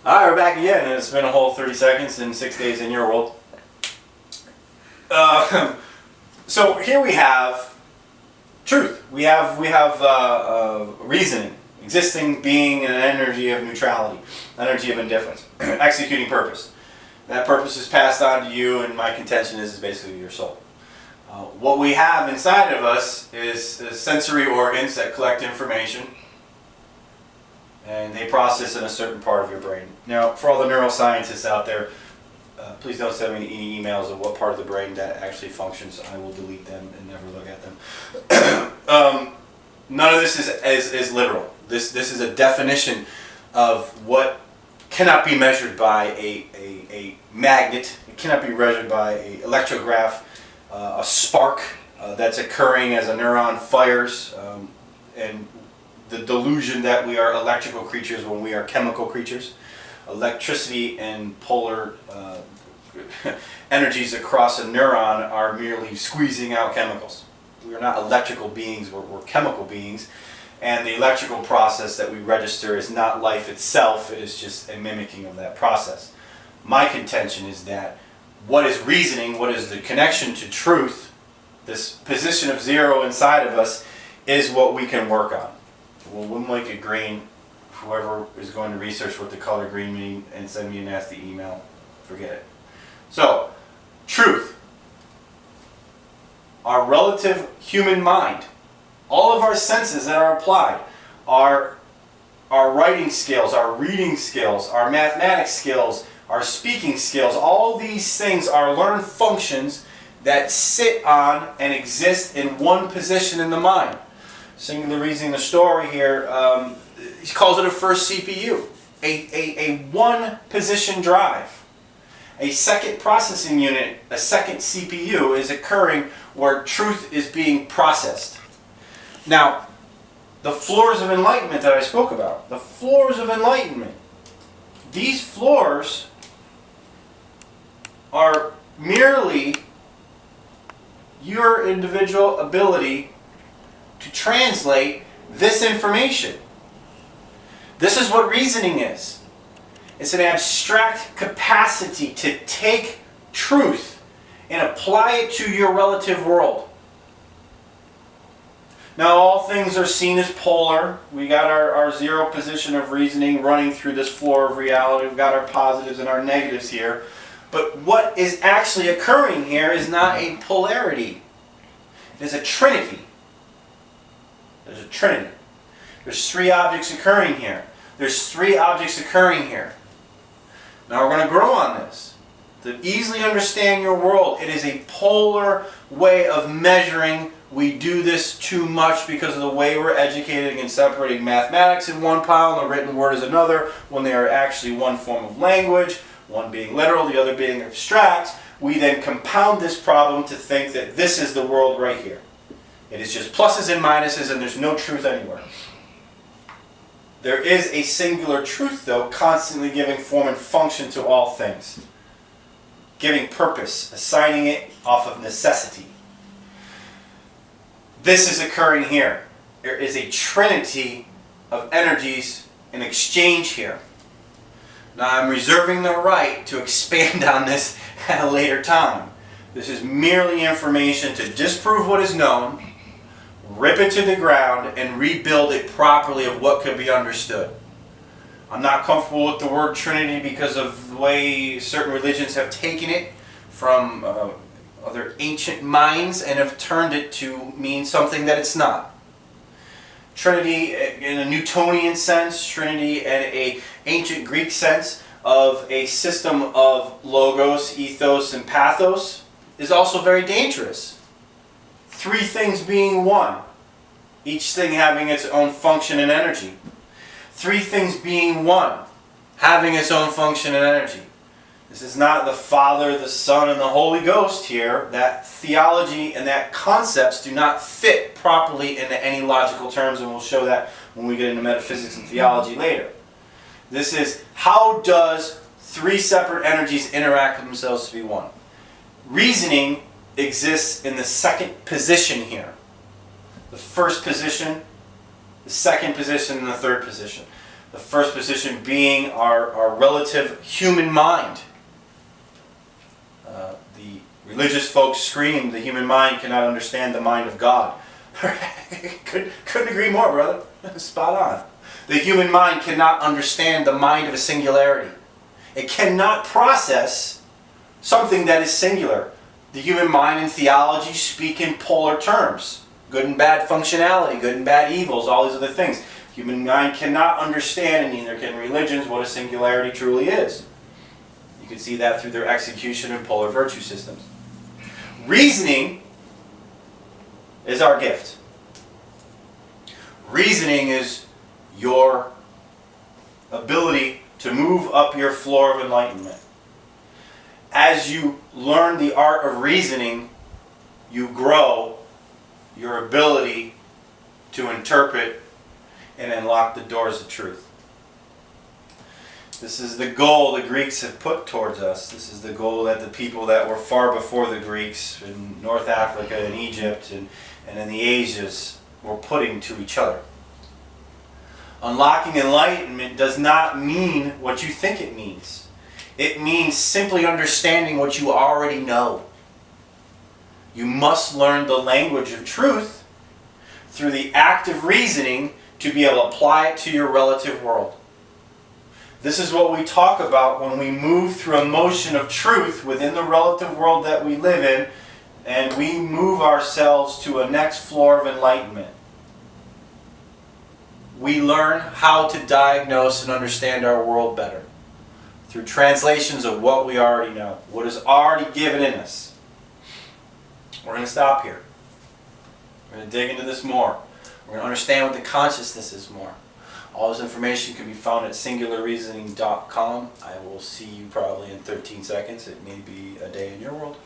Alright, we're back again, and it's been a whole 30 seconds and 6 days in your world. So here we have truth. We have reasoning, existing being an energy of neutrality, energy of indifference, executing purpose. That purpose is passed on to you, and my contention is basically your soul. What we have inside of us is sensory organs that collect information, and they process in a certain part of your brain. Now, for all the neuroscientists out there, please don't send me any emails of what part of the brain that actually functions. I will delete them and never look at them. None of this is literal. This is a definition of what cannot be measured by a magnet. It cannot be measured by an electrograph, a spark that's occurring as a neuron fires, and the delusion that we are electrical creatures when we are chemical creatures. Electricity and polar energies across a neuron are merely squeezing out chemicals. We are not electrical beings, we're chemical beings, and the electrical process that we register is not life itself, it is just a mimicking of that process. My contention is that what is reasoning, what is the connection to truth, this position of zero inside of us, is what we can work on. We'll make it green. Whoever is going to research what the color green means and send me a nasty email, forget it. So, truth. Our relative human mind, all of our senses that are applied, our writing skills, our reading skills, our mathematics skills, our speaking skills, all these things are learned functions that sit on and exist in one position in the mind. Singular reasoning, the story here, he calls it a first CPU, a one position drive. A second processing unit, a second CPU, is occurring where truth is being processed. Now, the floors of enlightenment that I spoke about, the floors of enlightenment, these floors are merely your individual ability to translate this information. This is what reasoning is. It's an abstract capacity to take truth and apply it to your relative world. Now, all things are seen as polar. We got our zero position of reasoning running through this floor of reality. We've got our positives and our negatives here. But what is actually occurring here is not a polarity. It is a trinity. There's a trinity. There's three objects occurring here. There's three objects occurring here. Now we're going to grow on this. To easily understand your world, it is a polar way of measuring. We do this too much because of the way we're educated in separating mathematics in one pile and the written word is another, when they are actually one form of language, one being literal, the other being abstract. We then compound this problem to think that this is the world right here. It is just pluses and minuses and there's no truth anywhere. There is a singular truth, though, constantly giving form and function to all things. Giving purpose, assigning it off of necessity. This is occurring here. There is a trinity of energies in exchange here. Now, I'm reserving the right to expand on this at a later time. This is merely information to disprove what is known, rip it to the ground, and rebuild it properly of what could be understood. I'm not comfortable with the word Trinity because of the way certain religions have taken it from other ancient minds and have turned it to mean something that it's not. Trinity in a Newtonian sense, Trinity in an ancient Greek sense of a system of logos, ethos, and pathos is also very dangerous. Three things being one, each thing having its own function and energy. Three things being one, having its own function and energy. This is not the Father, the Son, and the Holy Ghost here. That theology and that concepts do not fit properly into any logical terms, and we'll show that when we get into metaphysics and theology later. This is, how does three separate energies interact with themselves to be one? Reasoning exists in the second position here. The first position, the second position, and the third position. The first position being our relative human mind. The religious folks scream the human mind cannot understand the mind of God. Couldn't agree more, brother. Spot on. The human mind cannot understand the mind of a singularity. It cannot process something that is singular. The human mind and theology speak in polar terms. Good and bad functionality, good and bad evils, all these other things. Human mind cannot understand, and neither can religions, what a singularity truly is. You can see that through their execution of polar virtue systems. Reasoning is our gift. Reasoning is your ability to move up your floor of enlightenment. As you learn the art of reasoning, you grow your ability to interpret and unlock the doors of truth. This is the goal the Greeks have put towards us. This is the goal that the people that were far before the Greeks in North Africa and Egypt and in the Asias were putting to each other. Unlocking enlightenment does not mean what you think it means. It means simply understanding what you already know. You must learn the language of truth through the act of reasoning to be able to apply it to your relative world. This is what we talk about when we move through a motion of truth within the relative world that we live in, and we move ourselves to a next floor of enlightenment. We learn how to diagnose and understand our world better through translations of what we already know, what is already given in us. We're going to stop here. We're going to dig into this more. We're going to understand what the consciousness is more. All this information can be found at singularreasoning.com. I will see you probably in 13 seconds. It may be a day in your world.